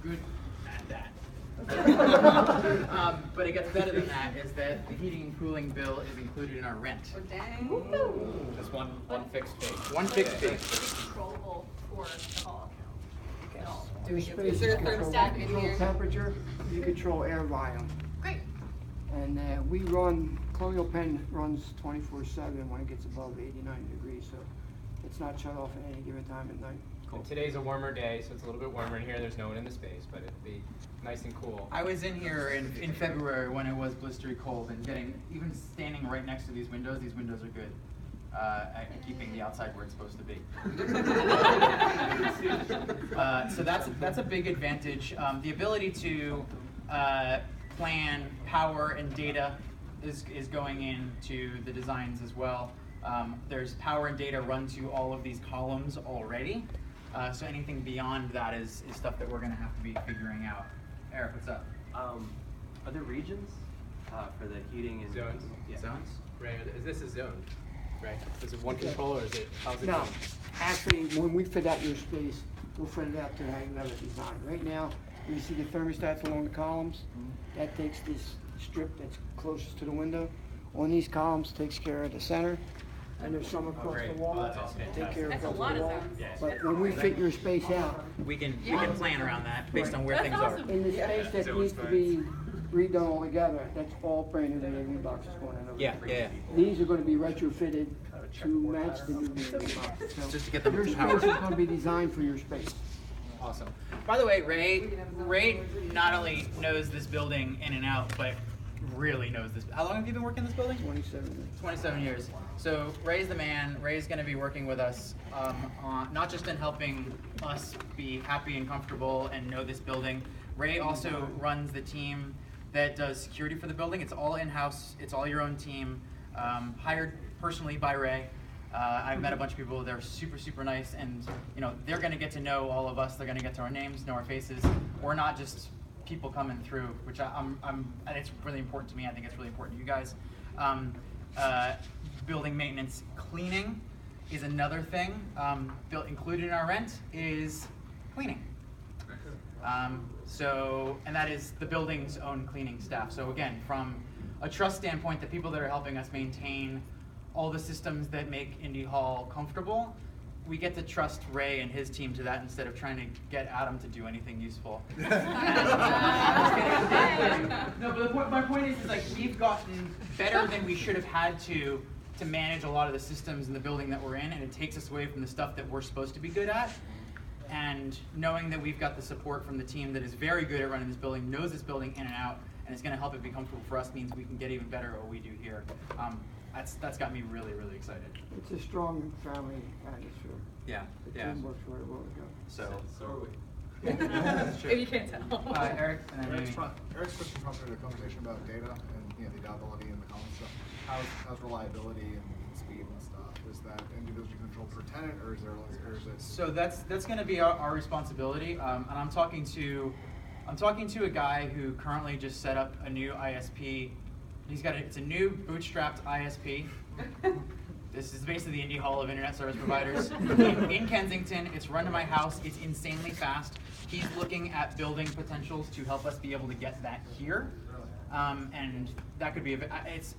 good at that. But it gets better than that, is that the heating and cooling bill is included in our rent. Oh, dang. Just one fixed fee. One fixed fee. Is it controllable for the hall? At all? Do we Your get, space is there a control- thermostat in control here? temperature, you control air volume. Great. And we run, Colonial Penn runs 24/7 when it gets above 89 degrees, so it's not shut off at any given time at night. And today's a warmer day, so it's a little bit warmer in here. There's no one in the space, but it'd be nice and cool. I was in here in February when it was blistery cold, and even standing right next to these windows are good at keeping the outside where it's supposed to be. So that's a big advantage. The ability to plan power and data is going into the designs as well. There's power and data run to all of these columns already. So anything beyond that is stuff that we're going to have to be figuring out. Eric, what's up? Are there regions for the heating and Zones? Yeah. Zones? Right, is this a zone? Right? Is it one controller or is it, how's it No, zoned? actually, when we fit out your space, we'll fit it out to how you have it designed. Right now, you see the thermostats along the columns? That takes this strip that's closest to the window. On these columns, takes care of the center, and there's some across the great. wall. Oh, that's awesome. Take care of That's a across lot the of wall. zones. But when we fit your space out, We can plan around that based on where That's things awesome. in the space that needs to be redone altogether, that's all brand new VAV boxes going in over. Yeah. These are gonna be retrofitted to match the new VAV boxes. So Just to get them your power. space is gonna be designed for your space. Awesome. By the way, Ray not only knows this building in and out, but really knows this. How long have you been working in this building? 27. 27 years. So Ray's the man. Ray's going to be working with us, not just in helping us be happy and comfortable and know this building. Ray also runs the team that does security for the building. It's all in-house. It's all your own team, hired personally by Ray. I've met a bunch of people. They're super, super nice, and they're going to get to know all of us. They're going to get to our names, know our faces. We're not just people coming through, which and it's really important to me. I think it's really important to you guys. Building maintenance, cleaning is another thing. Included in our rent is cleaning. And that is the building's own cleaning staff. So again, from a trust standpoint, the people that are helping us maintain all the systems that make Indy Hall comfortable, we get to trust Ray and his team to that instead of trying to get Adam to do anything useful. No, but my point is like we've gotten better than we should have had to manage a lot of the systems in the building that we're in, and it takes us away from the stuff that we're supposed to be good at. And knowing that we've got the support from the team that is very good at running this building, knows this building in and out, and is going to help it be comfortable for us, means we can get even better at what we do here. That's got me really, really excited. It's a strong family atmosphere. Yeah, The yeah. team works very well together. So are we. Sure. If you can't tell. Eric, and then Eric's Amy. switching from the conversation about data and the availability and the column stuff. How's reliability and speed and stuff? Is that individually controlled per tenant, or is it? So that's going to be our responsibility. And I'm talking to a guy who currently just set up a new ISP. It's a new bootstrapped ISP. This is basically the Indy Hall of Internet Service Providers in Kensington. It's run to my house. It's insanely fast. He's looking at building potentials to help us be able to get that here. And that could be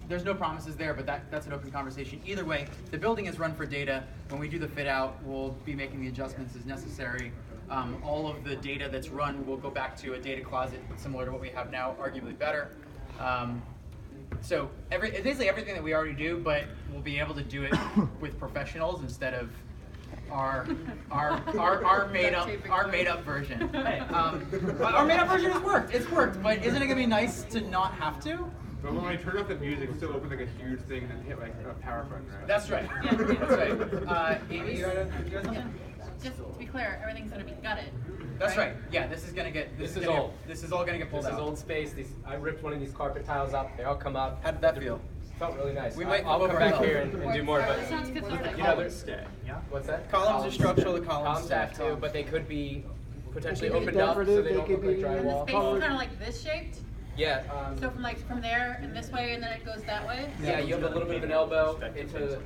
there's no promises there, but that's an open conversation. Either way, the building is run for data. When we do the fit out, we'll be making the adjustments as necessary. All of the data that's run will go back to a data closet similar to what we have now, arguably better. So basically everything that we already do, but we'll be able to do it with professionals instead of our made up version. Our made up version has worked. It's worked, but isn't it gonna be nice to not have to? But when I turn up the music, it still opens like a huge thing and hit like a power button, right? That's right. That's right. Amy, you got something? Just to be clear, everything's going to be gutted. That's right. Yeah, this is gonna get. This is old. This is all gonna get pulled This out. is old space. I ripped one of these carpet tiles up. They all come up. How did that feel? Felt really nice. We might I'll go come over back it. here and do more, but That sounds cathartic. there's what's that? Columns are structural. The columns Columns have staff to, but they could be potentially They could be opened up so decorative, they they don't could look like be- And the drywall. space is kind of like this shaped? Yeah. So from there and this way and then it goes that way? Yeah, you have a little bit of an elbow into.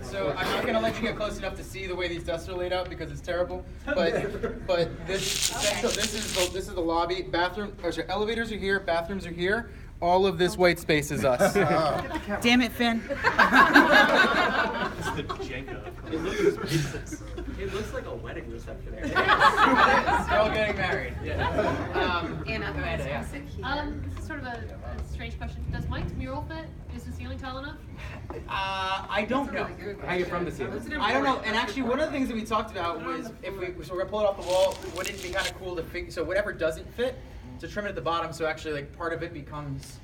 So I'm not gonna let you get close enough to see the way these desks are laid out because it's terrible. But this so this is the lobby. Bathroom, or sorry, elevators are here. Bathrooms are here. All of this white space is us. Damn it, Finn. It's the Jenga. It looks like a wedding reception area. They're all getting married. Anna, yeah. this is sort of a strange question. Does Mike's mural fit? Is the ceiling tall enough? I don't know. Hang it from the ceiling. I don't know. And actually, one of the things that we talked about was if so we're gonna pull it off the wall. Wouldn't it be kind of cool to figure? So whatever doesn't fit, to trim it at the bottom, so actually like part of it becomes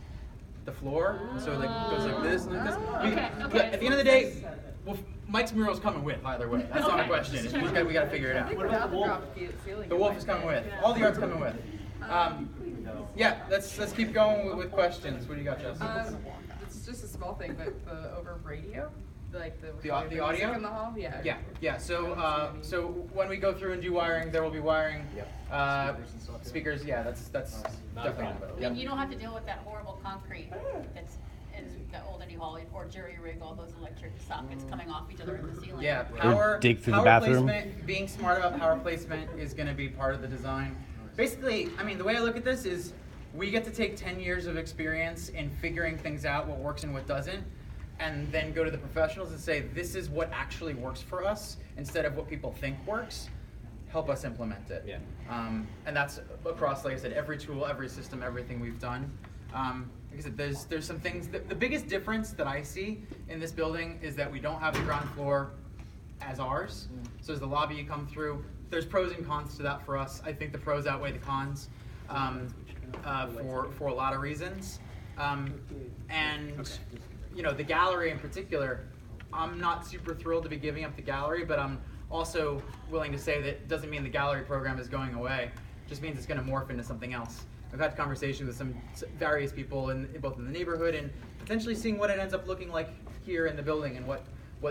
the floor. So like it goes like this and like this. Okay. But at the end of the day, well, Mike's mural's coming with either way. That's not a question. It's, we got to figure it out. What about the wolf? The wolf is coming with. All the art's coming with. Yeah, let's keep going with questions. What do you got, Jess? It's just a small thing, but the over radio, like the The audio? in the hall, yeah. Yeah. So so when we go through and do wiring, there will be wiring. Speakers. Yeah, that's definitely. I mean, you don't have to deal with that horrible concrete that's in the old Indy Hall or jury rig, all those electric sockets coming off each other in the ceiling. Yeah, Or dig through the power bathroom. placement, being smart about power placement is going to be part of the design. Basically, I mean, the way I look at this is we get to take 10 years of experience in figuring things out, what works and what doesn't, and then go to the professionals and say, this is what actually works for us instead of what people think works. Help us implement it. Yeah. And that's across, like I said, every tool, every system, everything we've done. Like I said, there's some things. The biggest difference that I see in this building is that we don't have the ground floor as ours. So as the lobby you come through, there's pros and cons to that for us. I think the pros outweigh the cons for a lot of reasons. And you know, the gallery in particular, I'm not super thrilled to be giving up the gallery, but I'm also willing to say that doesn't mean the gallery program is going away. It just means it's going to morph into something else. I've had conversations with some various people both in the neighborhood and potentially seeing what it ends up looking like here in the building and what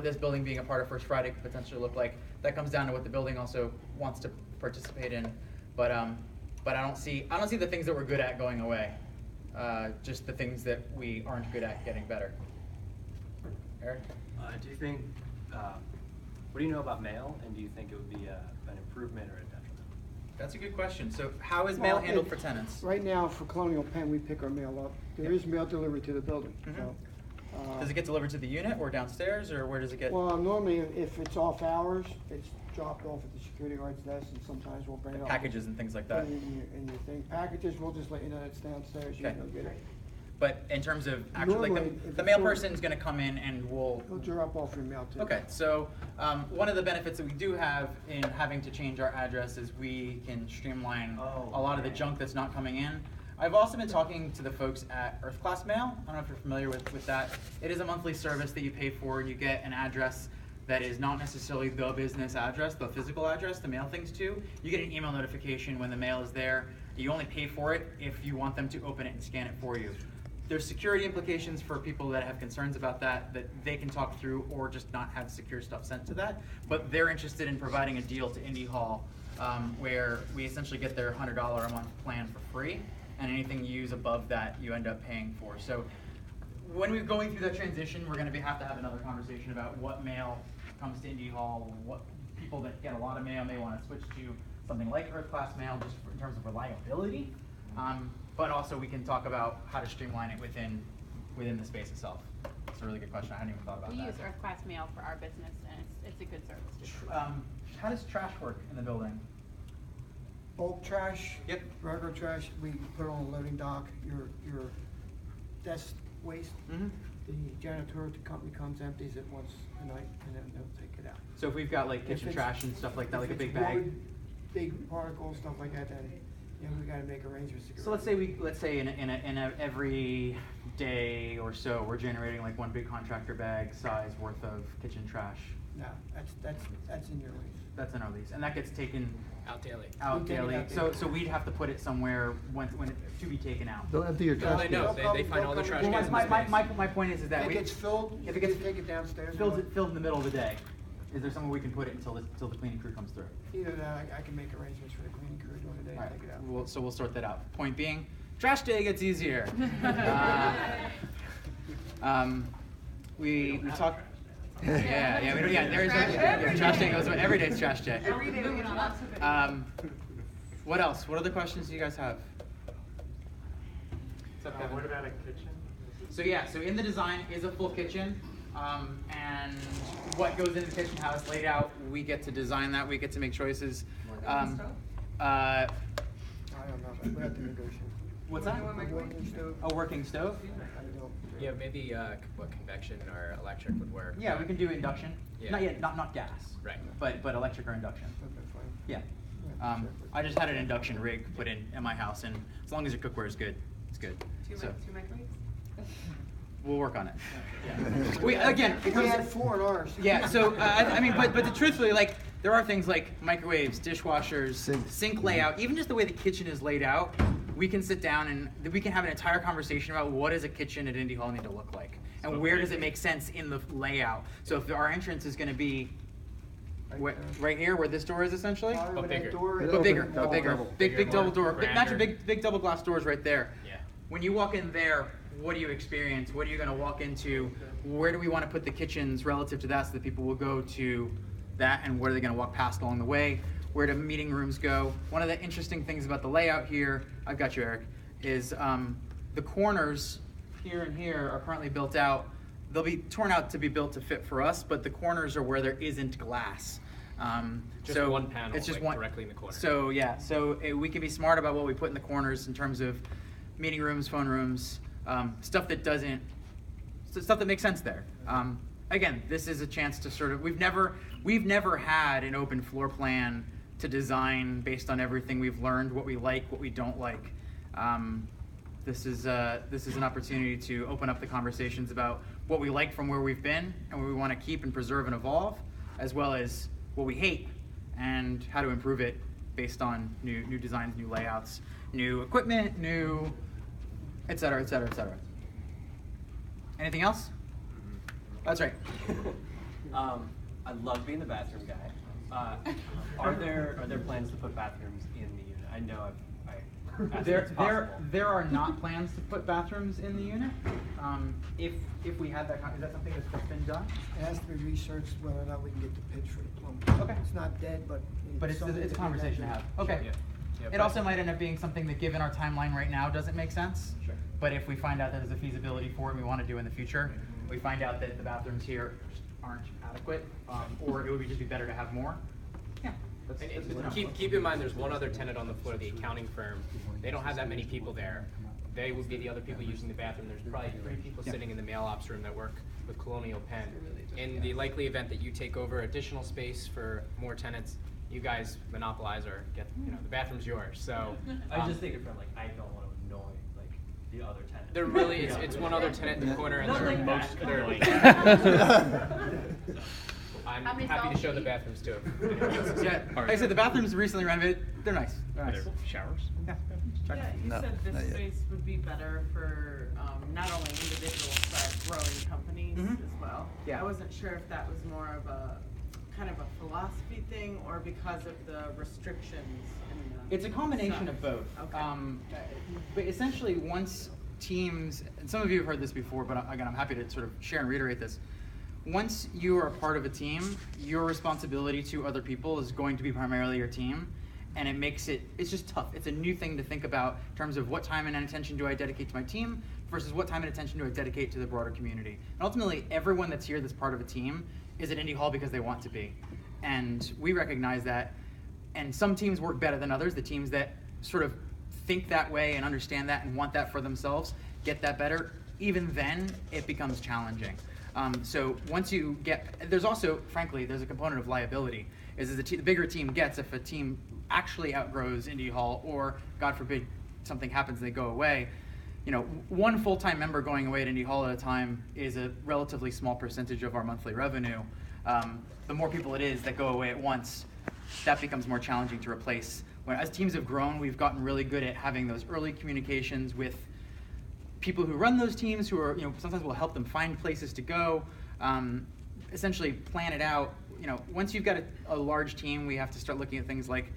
this building being a part of First Friday could potentially look like. That comes down to what the building also wants to participate in. But I don't see the things that we're good at going away. Just the things that we aren't good at getting better. Eric? Do you think, what do you know about mail, and do you think it would be an improvement or a detriment? That's a good question. So how is mail handled for tenants? Right now, for Colonial Penn, we pick our mail up. There is mail delivered to the building. So, Does it get delivered to the unit or downstairs, or where does it get? well, normally, if it's off hours, it's dropped off at the security guard's desk, and sometimes we'll bring it up. Packages and things like that. In your thing. Packages, we'll just let you know it's downstairs. You Okay. can go get it. But in terms of actual, like Normally, if the it's mail door- person's going to come in and we'll. We'll drop off your mail too. Okay, so one of the benefits that we do have in having to change our address is we can streamline a lot of the junk that's not coming in. I've also been talking to the folks at Earth Class Mail. I don't know if you're familiar with that. It is a monthly service that you pay for, and you get an address that is not necessarily the business address, the physical address to mail things to. You get an email notification when the mail is there. You only pay for it if you want them to open it and scan it for you. There's security implications for people that have concerns about that they can talk through, or just not have secure stuff sent to that. But they're interested in providing a deal to Indy Hall where we essentially get their $100 a month plan for free, and anything you use above that you end up paying for. So when we're going through that transition, we're going to have to have another conversation about what mail comes to Indy Hall, what people that get a lot of mail may want to switch to something like Earth Class Mail, just in terms of reliability. But also we can talk about how to streamline it within the space itself. It's a really good question. I hadn't even thought about We that. use Earth Class Mail for our business, and it's a good service. How does trash work in the building? Bulk trash. Yep. Regular trash, we put on a loading dock. Your desk waste, Mm-hmm. the janitor, the company comes, empties it once a night, and then they'll take it out. So if we've got like kitchen If it's- trash and stuff like that, like a if big it's bag. wood, big particles, stuff like that, then we gotta make arrangements to get So rid let's say in a every day or so we're generating like one big contractor bag size worth of kitchen trash. No, that's in your lease. That's in our lease, and that gets taken Out daily. out We take it daily. out So daily. we'd have to put it somewhere when it, to be taken out. They'll empty your No, they know. They find all the trash Well, cans in the space. my point is that If it we gets filled, if you it gets just take it downstairs. and filled in the middle of the day. Is there somewhere we can put it until the cleaning crew comes through? Either that, I can make arrangements for the cleaning crew during the day All to right. take it out. So we'll sort that out. Point being, Trash day gets easier. We talked. Yeah. There is trash day goes. Every day's trash day. Every day we get lots of it. What else? What other questions do you guys have? What about a kitchen? So in the design is a full kitchen, and what goes in the kitchen, how it's laid out, we get to design that. We get to make choices. I don't know. We have to negotiate. What's that? A working stove? Yeah, maybe what convection or electric would work. Yeah, we can do induction. Yeah. Not yet, not gas. Right. But electric or induction. Yeah. I just had an induction rig put in at my house, and as long as your cookware is good, it's good. Two microwaves? We'll work on it. Yeah. We had 4 in ours. Yeah. So but truthfully, like there are things like microwaves, dishwashers, sink layout, even just the way the kitchen is laid out. We can sit down and we can have an entire conversation about what does a kitchen at Indy Hall need to look like, and where does it make sense in the layout. So if our entrance is going to be right here, where this door is essentially, But bigger. big double door. Imagine big double glass doors right there. Yeah. When you walk in there, what do you experience? What are you going to walk into? Where do we want to put the kitchens relative to that, so that people will go to that, and what are they going to walk past along the way? Where do meeting rooms go? One of the interesting things about the layout here, I've got you, Eric, is the corners here and here are currently built out. They'll be torn out to be built to fit for us, but the corners are where there isn't glass. Just one panel, it's just like, one directly in the corner. So yeah, we can be smart about what we put in the corners in terms of meeting rooms, phone rooms, stuff that makes sense there. Again, this is a chance to sort of we've never had an open floor plan to design based on everything we've learned, what we like, what we don't like. This is an opportunity to open up the conversations about what we like from where we've been and what we want to keep and preserve and evolve, as well as what we hate and how to improve it based on new designs, new layouts, new equipment, new et cetera, et cetera, et cetera. Anything else? That's right. I love being the bathroom guy. Are there plans to put bathrooms in the unit? I know I've asked if it's possible. There are not plans to put bathrooms in the unit. If we had that, is that something that's just been done? It has to be researched whether or not we can get the pitch for the plumbing. Okay. It's not dead, but. But something it's a to be conversation to have. Okay. Yeah, It also might end up being something that, given our timeline right now, doesn't make sense. Sure. But if we find out that there's a feasibility for it and we want to do in the future, we find out that the bathrooms here aren't adequate, or it would just be better to have more. Yeah. Keep in mind, there's one other tenant on the floor, the accounting firm. They don't have that many people there. They would be the other people using the bathroom. There's probably 3 people sitting in the mail ops room that work with Colonial Penn. In the likely event that you take over additional space for more tenants, you guys monopolize or get, the bathroom's yours. So I was just thinking from I don't want to annoy the other tenant. There really is. It's one other tenant in the corner, and they're most. I'm How many happy to show the stalls? bathrooms too. Yeah. Like I said, the bathrooms recently renovated. They're nice. They're nice. Showers? Yeah. Yeah, you No, said not this yet. space would be better for not only individuals but growing companies Mhm. as well. Yeah. I wasn't sure if that was more of a kind of a philosophy thing or because of the restrictions. In the It's a combination size. of both. Okay. But essentially, once teams, and some of you have heard this before, but again, I'm happy to sort of share and reiterate this. Once you are a part of a team, your responsibility to other people is going to be primarily your team. And it makes it's just tough. It's a new thing to think about in terms of what time and attention do I dedicate to my team versus what time and attention do I dedicate to the broader community. And ultimately, everyone that's here that's part of a team is at Indy Hall because they want to be. And we recognize that. And some teams work better than others. The teams that sort of think that way and understand that and want that for themselves get that better. Even then, it becomes challenging. So once you there's also, frankly, there's a component of liability. The bigger a team gets, if a team actually outgrows Indy Hall, or God forbid something happens and they go away, one full-time member going away at Indy Hall at a time is a relatively small percentage of our monthly revenue. The more people it is that go away at once, that becomes more challenging to replace. As teams have grown, we've gotten really good at having those early communications with people who run those teams, who are, sometimes we'll help them find places to go, essentially plan it out. Once you've got a large team, we have to start looking at things like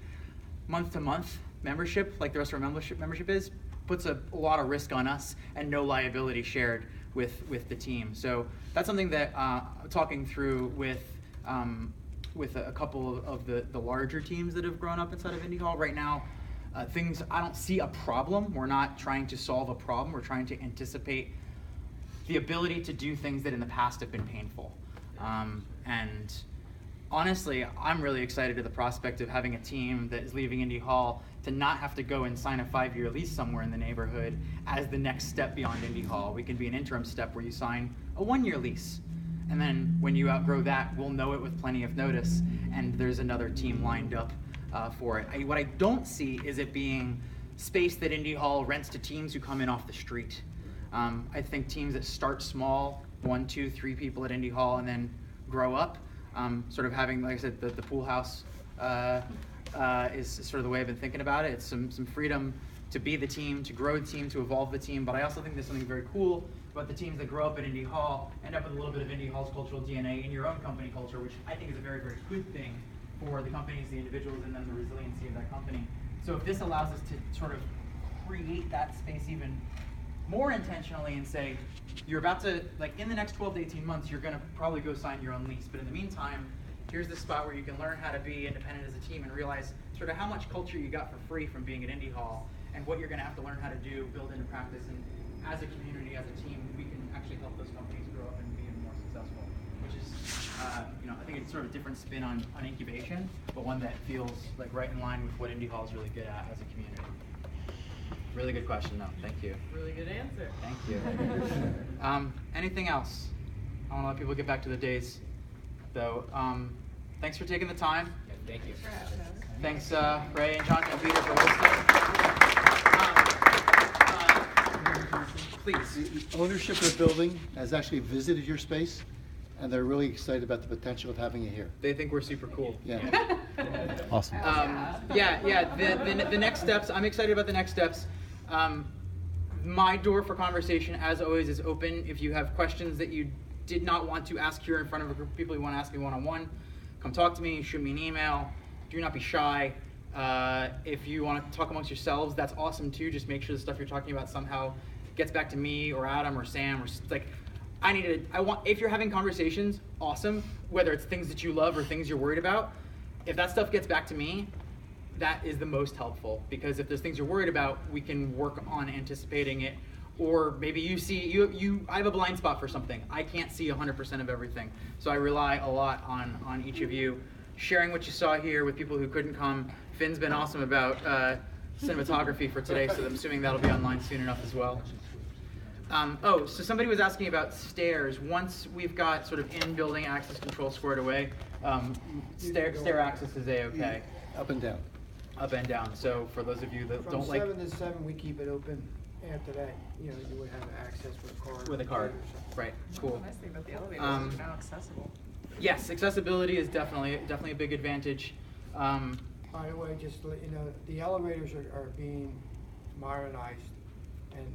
month-to-month membership, like the rest of our membership is, puts a lot of risk on us and no liability shared with the team. So that's something that talking through with a couple of the larger teams that have grown up inside of Indy Hall right now. I don't see a problem. We're not trying to solve a problem. We're trying to anticipate the ability to do things that in the past have been painful. And honestly, I'm really excited at the prospect of having a team that is leaving Indy Hall to not have to go and sign a 5-year lease somewhere in the neighborhood as the next step beyond Indy Hall. We can be an interim step where you sign a 1-year lease. And then when you outgrow that, we'll know it with plenty of notice, and there's another team lined up for it. What I don't see is it being space that Indy Hall rents to teams who come in off the street. I think teams that start small, 1, 2, 3 people at Indy Hall, and then grow up, sort of having, like I said, the pool house is sort of the way I've been thinking about it. It's some freedom to be the team, to grow the team, to evolve the team, but I also think there's something very cool about the teams that grow up at Indy Hall, end up with a little bit of Indy Hall's cultural DNA in your own company culture, which I think is a very, very good thing for the companies, the individuals, and then the resiliency of that company. So if this allows us to sort of create that space even more intentionally and say, you're about to, like in the next 12 to 18 months, you're gonna probably go sign your own lease, but in the meantime, here's the spot where you can learn how to be independent as a team and realize sort of how much culture you got for free from being at Indy Hall and what you're gonna have to learn how to do, build into practice, and as a community, as a team, we can actually help those companies grow up and be even more successful, which is, I think it's sort of a different spin on incubation, but one that feels like right in line with what Indy Hall is really good at as a community. Really good question, though. Thank you. Really good answer. Thank you. Anything else? I want to let people get back to the days, though. Thanks for taking the time. Yeah, thank you. Thanks, Ray and John and Peter for hosting. Please. The ownership of the building has actually visited your space, and they're really excited about the potential of having it here. They think we're super cool. Yeah. Awesome. The next steps, I'm excited about the next steps. My door for conversation, as always, is open. If you have questions that you did not want to ask here in front of a group of people you want to ask me one-on-one, come talk to me, shoot me an email. Do not be shy. If you want to talk amongst yourselves, that's awesome too. Just make sure the stuff you're talking about somehow gets back to me or Adam or Sam or like. If you're having conversations, awesome. Whether it's things that you love or things you're worried about, if that stuff gets back to me, that is the most helpful. Because if there's things you're worried about, we can work on anticipating it. Or maybe you see, I have a blind spot for something. I can't see 100% of everything. So I rely a lot on each of you sharing what you saw here with people who couldn't come. Finn's been awesome about cinematography for today, so I'm assuming that'll be online soon enough as well. So somebody was asking about stairs. Once we've got sort of in-building access control squared away, stair access is A-okay. Up and down. Up and down. So for those of you that From don't like... 7 to 7, we keep it open. After that, you would have access with a card. With a card. Right, cool. The nice thing about the elevators is they're now accessible. Yes, accessibility is definitely a big advantage. By the way, just to let you know, the elevators are being modernized and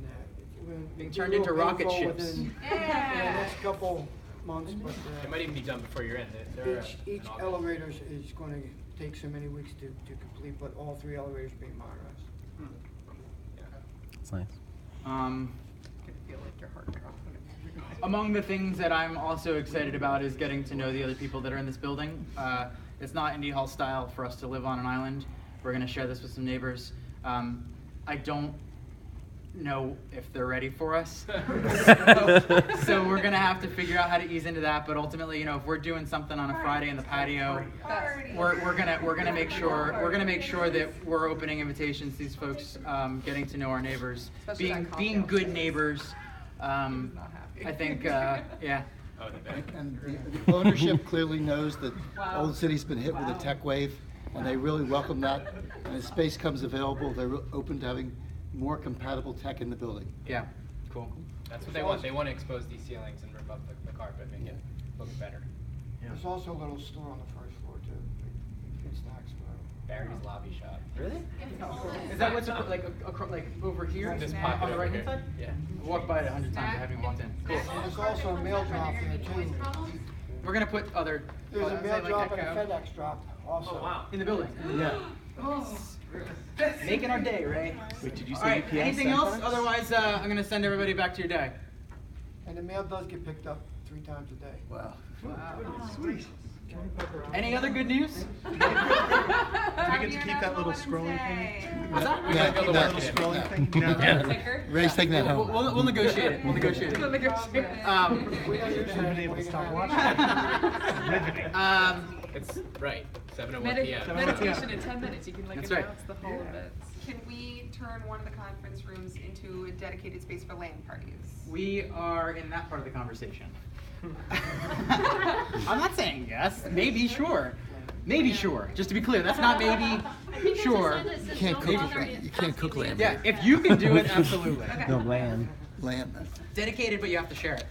being turned into rocket ships. Within the next couple months, but It might even be done before you're in. They're each elevator is going to take so many weeks to complete, but all 3 elevators being modernized. That's nice. Feel like your heart dropping. Among the things that I'm also excited about is getting to know the other people that are in this building. It's not Indy Hall style for us to live on an island. We're going to share this with some neighbors. I don't know if they're ready for us. So we're going to have to figure out how to ease into that. But ultimately, if we're doing something on a Friday in the patio, we're gonna make sure that we're opening invitations to these folks, getting to know our neighbors, being good neighbors. I think, yeah. And the ownership clearly knows that Old City's been hit with a tech wave, and they really welcome that. And as space comes available, they're open to having more compatible tech in the building. Yeah, cool. That's what they want. They want to expose these ceilings and rip up the carpet, make it look better. Yeah. There's also a little store on the first floor too. Good snacks. Barry's Lobby Shop. Really? Is that what's like over here? This on pocket the over right here. hand side? Yeah. I walked by it 100 times. I haven't walked in. Cool. And there's also a mail drop there too. We're gonna put other. There's a mail like drop and a Echo. FedEx drop also. In the building. Yeah. Making our day, Ray. Wait, did you All say right, UPS anything else? sometimes? Otherwise, I'm going to send everybody back to your day. And the mail does get picked up 3 times a day. Wow. Sweet. Any other good news? Do we get to keep that little scrolling thing? What's that? We might be able to Yeah, work it in. Scrolling thing? Ticker. Ray's taking that home. We'll negotiate it. We'll negotiate it. We'll negotiate. Should have been able to stop watching. Riveting. It's right, 7:01 p.m. Meditation in 10 minutes. You can like That's right. announce the whole event. Can we turn one of the conference rooms into a dedicated space for LAN parties? We are in that part of the conversation. I'm not saying yes. Maybe, sure. Maybe, sure. Just to be clear, that's not maybe, sure. You can't cook lamb. Yeah, if you can do it, absolutely. No land. Lamb. Dedicated, but you have to share it.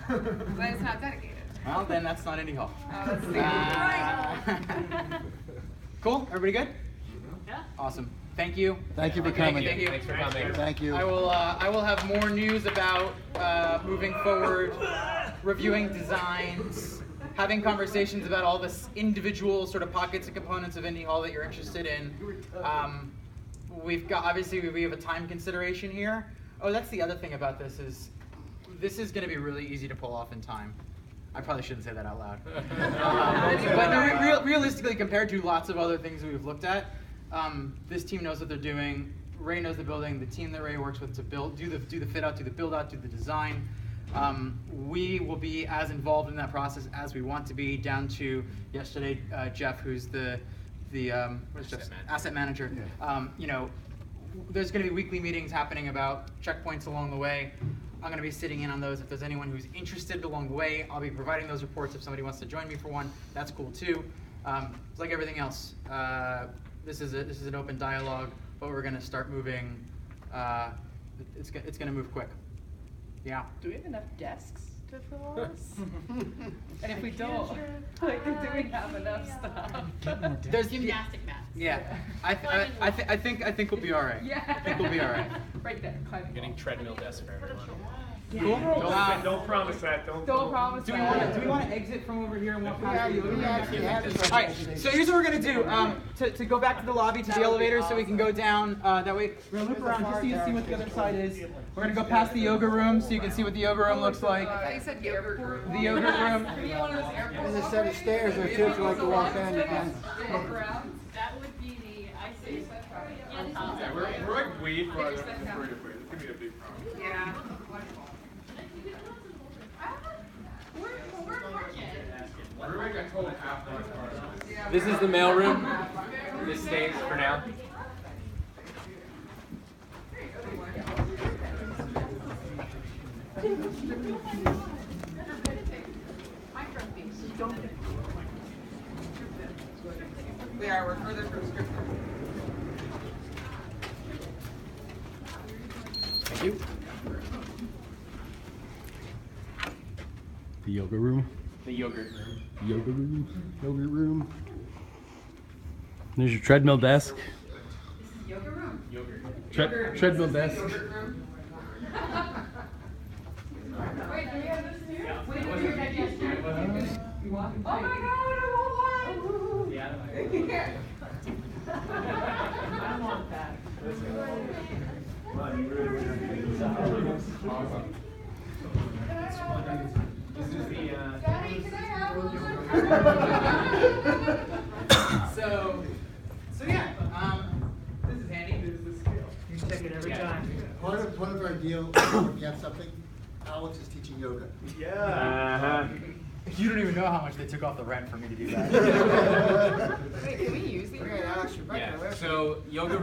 But it's not dedicated. Well, then that's not Indy Hall. That's right. Cool. Everybody good? Yeah. Awesome. Thank you. Thank you for Thank coming. Thank you. Thanks for coming. Thank you. I will have more news about moving forward, reviewing designs, having conversations about all this individual sort of pockets and components of Indy Hall that you're interested in. We've got, obviously we have a time consideration here. Oh, that's the other thing about this is going to be really easy to pull off in time. I probably shouldn't say that out loud. But no, realistically, compared to lots of other things that we've looked at, this team knows what they're doing. Ray knows the building. The team that Ray works with to build, do the fit out, do the build out, do the design. We will be as involved in that process as we want to be. Down to yesterday, Jeff, who's the asset manager. You know, there's going to be weekly meetings happening about checkpoints along the way. I'm going to be sitting in on those. If there's anyone who's interested along the way, I'll be providing those reports. If somebody wants to join me for one, that's cool too. It's like everything else. This is an open dialogue, but we're going to start moving. It's going to move quick. Yeah. Do we have enough desks to fill this? And if we don't, like, do we have enough stuff? There's Gymnastic mats. Yeah. I think we'll be all right. Yeah. I think we'll be all right. Right there, climbing. Getting treadmill desks for everyone. Cool. Don't promise that. Don't promise Do that. we want to exit from over here and walk past the We room? actually have it. All right, so here's what we're going to do. To go back to the lobby, to the elevator, so we can go down. That way, we're going to loop around just so you can see what the other side is. We're going to go past the yoga room so you can see what the yoga room looks like. I thought you said airport. The yoga room. There's a set of stairs there too if you like to walk down. You can. That would be the IC. Yeah, we're like way farther from the further place. It's gonna be a big problem. Yeah. We're like a total half hour apart. This is the mail room. This stays for now. We're further from script. Thank you. The yoga room. The yogurt room. Yoga room. Yogurt room. There's your treadmill desk. Yoga room. Yogurt. Treadmill desk. Yogurt room. Wait, do we have this here? We didn't do that yesterday. Oh my god, I want one! Yeah. I want that. This is the Daddy, can I have one? So yeah, this is handy. This is the scale. You check it every time. Part of our deal, when we get something, Alex is teaching yoga. Yeah. You don't even know how much they took off the rent for me to do that. Wait, can we use these? Okay, Alex, you're back Yeah, there. so the yoga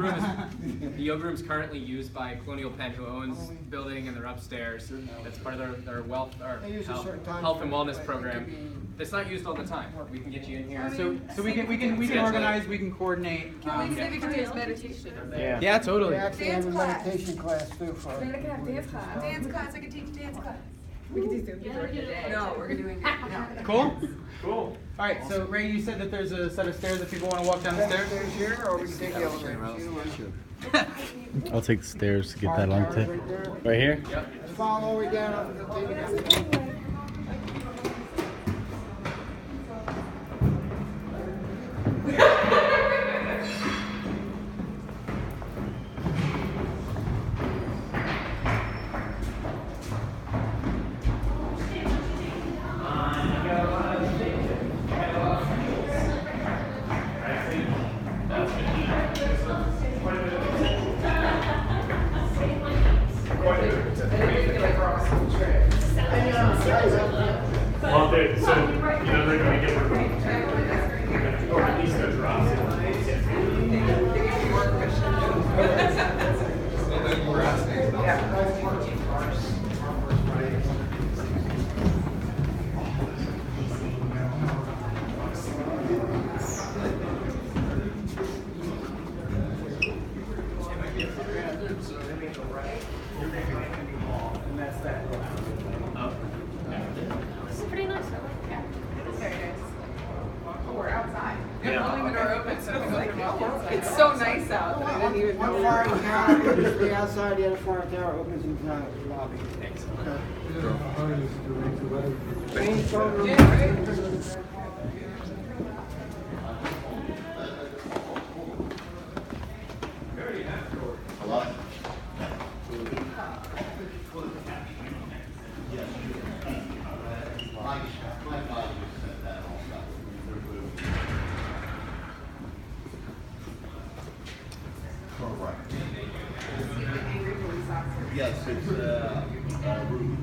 room is currently used by Colonial Penn, who owns the building and they're upstairs. That's part of their wealth or They use a health, certain time health and frame, wellness but it program. could be- It's not used all the time. We can get you in here. So we can organize, we can coordinate. Maybe we can do meditation. Yeah, totally. We actually have a Dance class. meditation class too for. Maybe I can have dance class. Dance class. I can teach dance class. We can do something during the day. No, we're doing it now. Cool. Cool. All right. So Ray, you said that there's a set of stairs if people want to walk down the stairs. Stairs here, or we can take the elevator. Either way. I'll take the stairs to get that on tip. Right here? Just follow all the way down up to the table. Well, so, you know, they're going to get removed. Or at least they're dropped. This is pretty nice, I like that. It's very nice. Oh, we're outside. Yeah. I'm leaving the door open, so it's like, it's so nice out that I didn't even know. One far tower opens to the outside, the other far tower opens into the lobby. Thanks. Main control Yeah, right? room. Yes, it's Ruby.